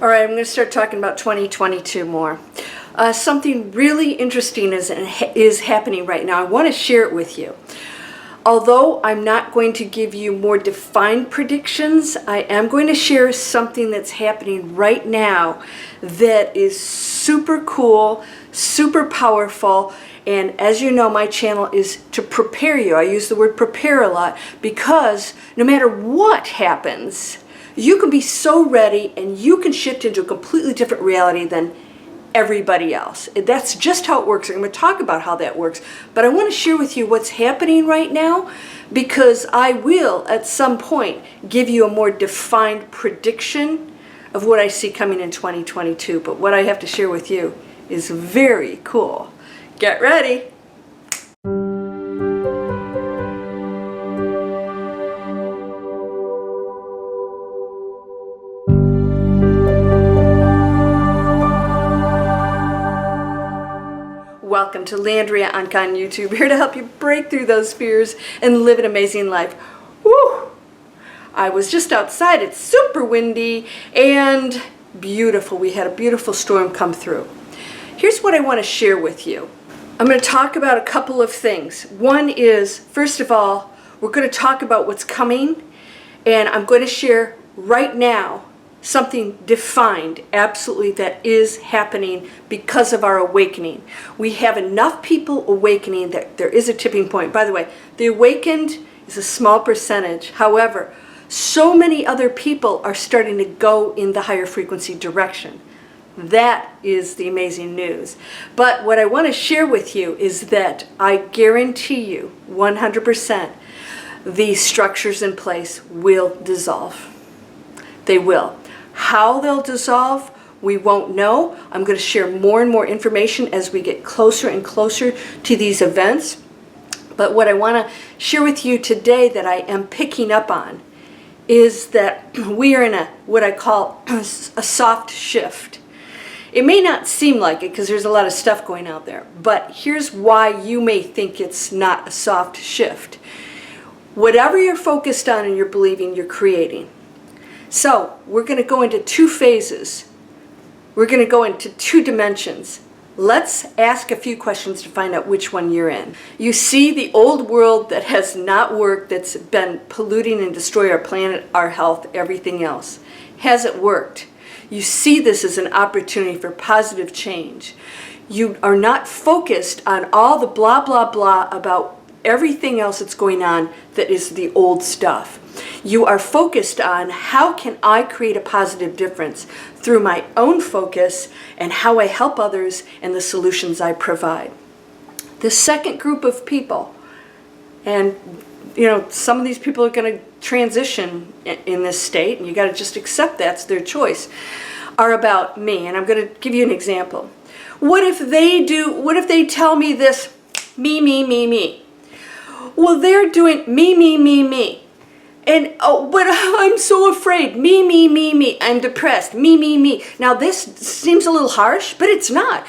All right, I'm going to start talking about 2022 more. Something really interesting is happening right now. I want to share it with you. Although I'm not going to give you more defined predictions, I am going to share something that's happening right now that is super cool, super powerful, and as you know, my channel is to prepare you. I use the word prepare a lot because no matter what happens, you can be so ready and you can shift into a completely different reality than everybody else. That's just how it works. I'm going to talk about how that works, but I want to share with you what's happening right now because I will at some point give you a more defined prediction of what I see coming in 2022. But what I have to share with you is very cool. Get ready. Welcome to Landria Onkka on YouTube, here to help you break through those fears and live an amazing life. Woo! I was just outside, it's super windy and beautiful. We had a beautiful storm come through. Here's what I want to share with you. I'm going to talk about a couple of things. One is, first of all, we're going to talk about what's coming, and I'm going to share right now something defined, absolutely, that is happening because of our awakening. We have enough people awakening that there is a tipping point. By the way, the awakened is a small percentage. However, so many other people are starting to go in the higher frequency direction. That is the amazing news. But what I want to share with you is that I guarantee you 100% these structures in place will dissolve. They will. How they'll dissolve, we won't know. I'm going to share more and more information as we get closer and closer to these events. But what I want to share with you today that I am picking up on is that we are in what I call a soft shift. It may not seem like it because there's a lot of stuff going out there, but here's why you may think it's not a soft shift. Whatever you're focused on and you're believing, you're creating. So we're going to go into two phases. We're going to go into two dimensions. Let's ask a few questions to find out which one you're in. You see the old world that has not worked, that's been polluting and destroying our planet, our health, everything else. Has it worked? You see this as an opportunity for positive change. You are not focused on all the blah, blah, blah about everything else that's going on that is the old stuff. You are focused on how can I create a positive difference through my own focus and how I help others and the solutions I provide. The second group of people, and some of these people are going to transition in this state, and you got to just accept that's their choice, are about me. And I'm going to give you an example. What if they tell me this, me, me, me, me? Well, they're doing me, me, me, me. And, oh, but I'm so afraid. Me, me, me, me. I'm depressed. Me, me, me. Now, this seems a little harsh, but it's not.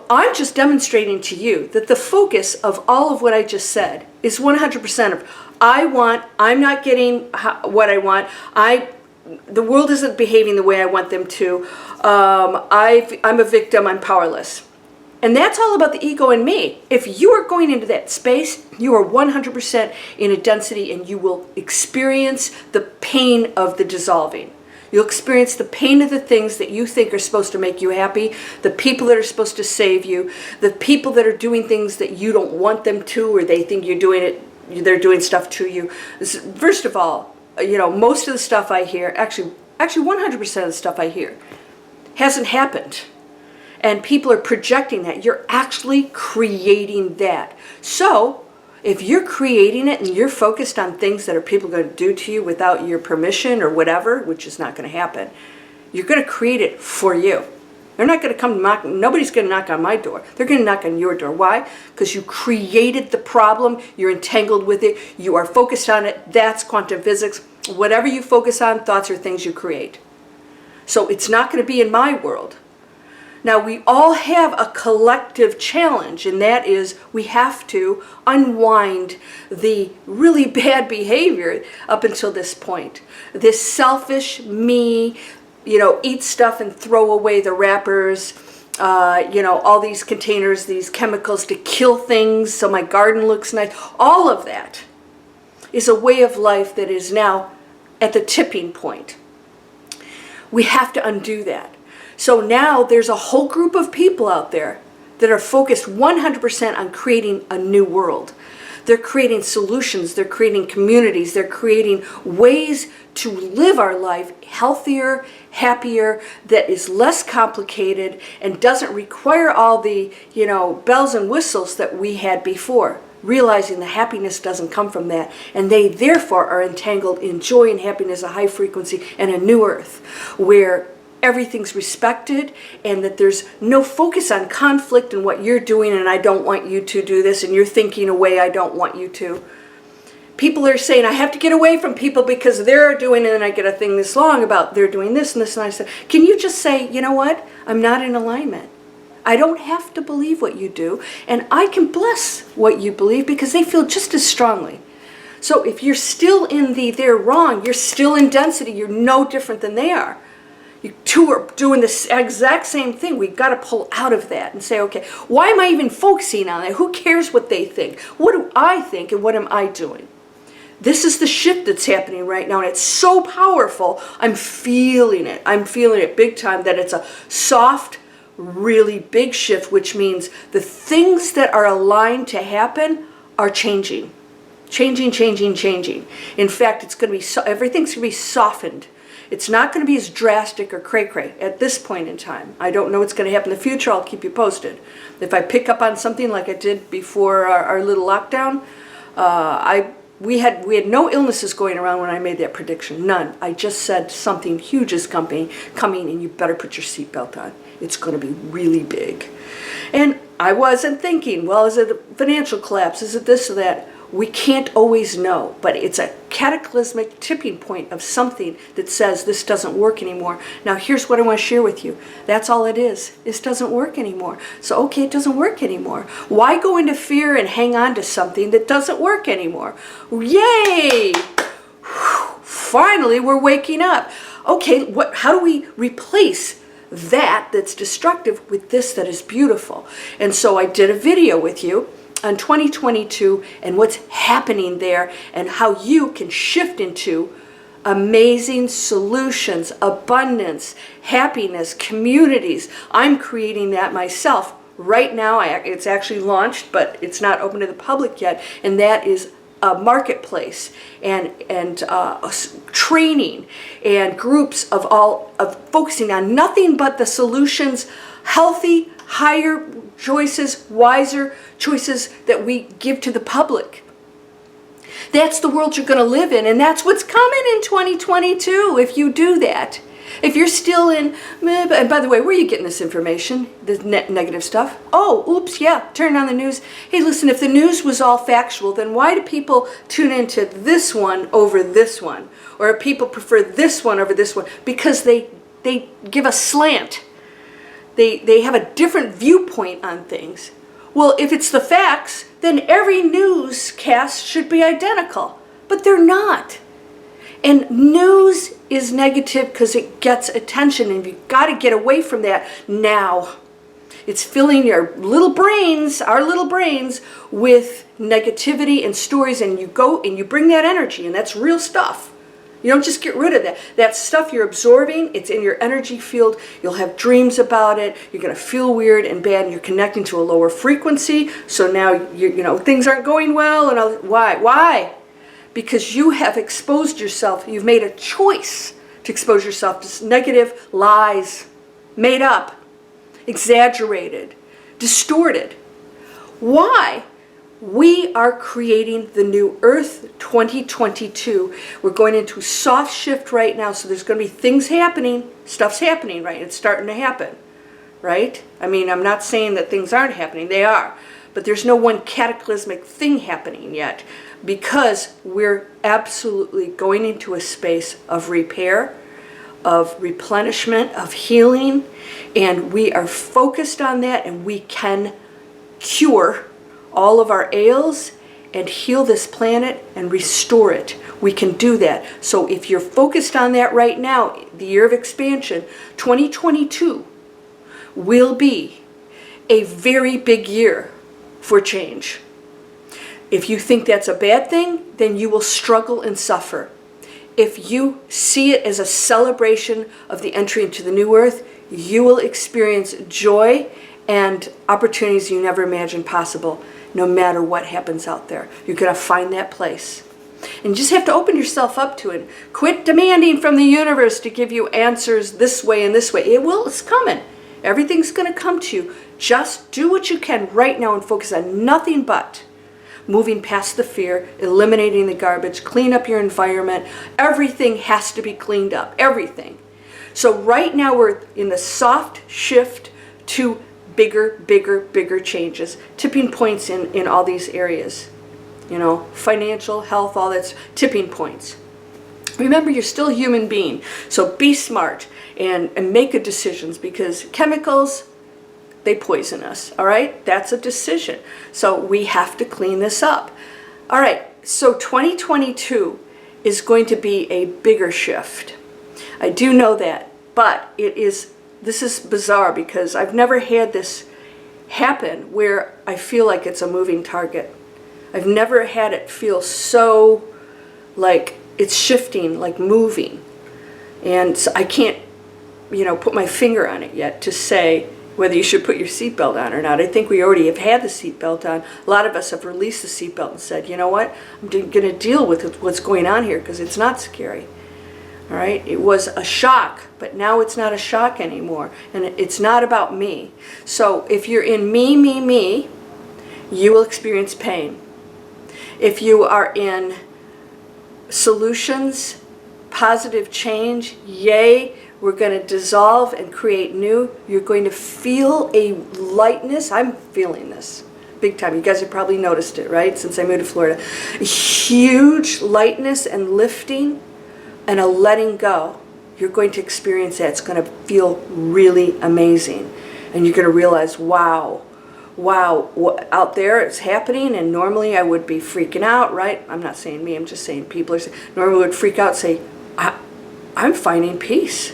I'm just demonstrating to you that the focus of all of what I just said is 100% of I'm not getting what I want. The world isn't behaving the way I want them to. I'm a victim. I'm powerless. And that's all about the ego and me. If you are going into that space, you are 100% in a density and you will experience the pain of the dissolving. You'll experience the pain of the things that you think are supposed to make you happy, the people that are supposed to save you, the people that are doing things that you don't want them to, or they think you're doing it, they're doing stuff to you. First of all, most of the stuff I hear, actually 100% of the stuff I hear hasn't happened. And people are projecting that. You're actually creating that. So if you're creating it and you're focused on things that are people going to do to you without your permission or whatever, which is not going to happen, you're going to create it for you. They're not going to come knock. Nobody's going to knock on my door. They're going to knock on your door. Why? Because you created the problem. You're entangled with it. You are focused on it. That's quantum physics. Whatever you focus on, thoughts are things you create. So it's not going to be in my world. Now, we all have a collective challenge, and that is we have to unwind the really bad behavior up until this point. This selfish, me, eat stuff and throw away the wrappers, all these containers, these chemicals to kill things so my garden looks nice. All of that is a way of life that is now at the tipping point. We have to undo that. So now there's a whole group of people out there that are focused 100% on creating a new world. They're creating solutions, they're creating communities, they're creating ways to live our life healthier, happier, that is less complicated and doesn't require all the, bells and whistles that we had before. Realizing the happiness doesn't come from that, and they therefore are entangled in joy and happiness, a high frequency, and a new earth where everything's respected and that there's no focus on conflict and what you're doing and I don't want you to do this and you're thinking a way I don't want you to. People are saying I have to get away from people because they're doing it, and I get a thing this long about they're doing this and this, and I said, can you just say, you know what, I'm not in alignment. I don't have to believe what you do, and I can bless what you believe because they feel just as strongly. So if you're still in the they're wrong, you're still in density, you're no different than they are. You two are doing the exact same thing. We've got to pull out of that and say, okay, why am I even focusing on it? Who cares what they think? What do I think and what am I doing? This is the shift that's happening right now, and it's so powerful. I'm feeling it. I'm feeling it big time, that it's a soft, really big shift, which means the things that are aligned to happen are changing. Changing. In fact, it's going to be everything's going to be softened. It's not going to be as drastic or cray-cray at this point in time. I don't know what's going to happen in the future. I'll keep you posted. If I pick up on something like I did before our little lockdown, we had no illnesses going around when I made that prediction. None. I just said something huge is coming, and you better put your seatbelt on. It's going to be really big. And I wasn't thinking, well, is it a financial collapse? Is it this or that? We can't always know, but it's a cataclysmic tipping point of something that says this doesn't work anymore. Now, here's what I want to share with you. That's all it is. This doesn't work anymore. So, okay, it doesn't work anymore. Why go into fear and hang on to something that doesn't work anymore? Yay! Finally, we're waking up. Okay, how do we replace that's destructive with this that is beautiful? And so I did a video with you on 2022 and what's happening there and how you can shift into amazing solutions, abundance, happiness, communities. I'm creating that myself right now. It's actually launched, but it's not open to the public yet, and that is a marketplace and training and groups of focusing on nothing but the solutions, healthy, higher choices, wiser choices that we give to the public. That's the world you're going to live in, and that's what's coming in 2022 if you do that. If you're still in, and by the way, where are you getting this information, the negative stuff? Oh, oops, yeah, turn on the news. Hey, listen, if the news was all factual, then why do people tune into this one over this one? Or people prefer this one over this one? Because they give a slant. They have a different viewpoint on things. Well, if it's the facts, then every newscast should be identical. But they're not. And news is negative because it gets attention, and you've got to get away from that now. It's filling your little brains, our little brains, with negativity and stories, and you go and you bring that energy, and that's real stuff. You don't just get rid of that. That stuff you're absorbing, it's in your energy field. You'll have dreams about it. You're going to feel weird and bad, and you're connecting to a lower frequency. So now, things aren't going well. And why? Why? Because you have exposed yourself. You've made a choice to expose yourself to negative lies, made up, exaggerated, distorted. Why? We are creating the new Earth 2022. We're going into a soft shift right now, so there's going to be things happening. Stuff's happening, right? It's starting to happen, right? I mean, I'm not saying that things aren't happening. They are. But there's no one cataclysmic thing happening yet, because we're absolutely going into a space of repair, of replenishment, of healing, and we are focused on that, and we can cure all of our ails and heal this planet and restore it. We can do that. So if you're focused on that right now, the year of expansion, 2022 will be a very big year for change. If you think that's a bad thing, then you will struggle and suffer. If you see it as a celebration of the entry into the new earth, you will experience joy and opportunities you never imagined possible, no matter what happens out there. You're going to find that place. And you just have to open yourself up to it. Quit demanding from the universe to give you answers this way and this way. It's coming. Everything's going to come to you. Just do what you can right now and focus on nothing but moving past the fear, eliminating the garbage, clean up your environment. Everything has to be cleaned up. Everything. So right now we're in the soft shift to bigger changes. Tipping points in all these areas. You know, financial, health, all that's tipping points. Remember, you're still a human being. So be smart and make good decisions, because chemicals, they poison us, all right? That's a decision. So we have to clean this up. All right, so 2022 is going to be a bigger shift. I do know that, but this is bizarre, because I've never had this happen where I feel like it's a moving target. I've never had it feel so like it's shifting, like moving. And so I can't, put my finger on it yet to say whether you should put your seatbelt on or not. I think we already have had the seatbelt on. A lot of us have released the seatbelt and said, you know what, I'm going to deal with what's going on here, because it's not scary. All right, it was a shock, but now it's not a shock anymore, and it's not about me. So if you're in me, you will experience pain. If you are in solutions, positive change, yay, we're going to dissolve and create new. You're going to feel a lightness. I'm feeling this big time. You guys have probably noticed it, right? Since I moved to Florida. A huge lightness and lifting and a letting go. You're going to experience that. It's going to feel really amazing. And you're going to realize, wow, what out there is happening, and normally I would be freaking out, right? I'm not saying me, I'm just saying people are saying, normally would freak out and say, I'm finding peace.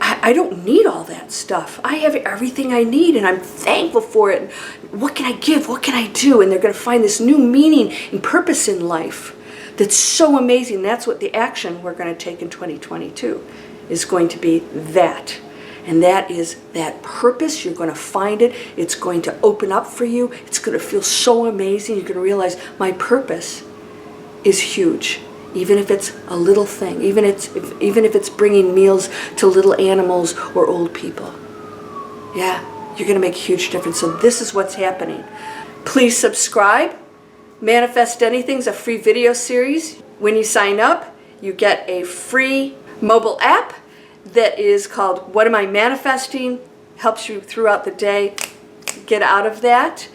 I don't need all that stuff. I have everything I need, and I'm thankful for it. What can I give? What can I do? And they're going to find this new meaning and purpose in life that's so amazing. That's what the action we're going to take in 2022 is going to be that. And that is that purpose. You're going to find it. It's going to open up for you. It's going to feel so amazing. You're going to realize my purpose is huge. Even if it's a little thing, even if it's bringing meals to little animals or old people. Yeah, you're going to make a huge difference. So this is what's happening. Please subscribe. Manifest Anything's a free video series. When you sign up, you get a free mobile app that is called What Am I Manifesting? Helps you throughout the day get out of that.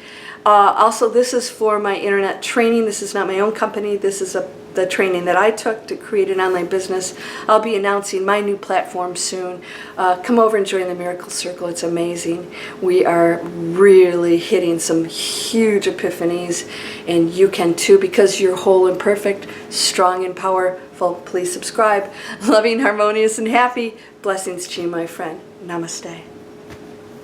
Also, this is for my internet training. This is not my own company. This is the training that I took to create an online business. I'll be announcing my new platform soon. Come over and join the Miracle Circle. It's amazing. We are really hitting some huge epiphanies, and you can too, because you're whole and perfect, strong and powerful. Please subscribe. Loving, harmonious, and happy. Blessings to you, my friend. Namaste.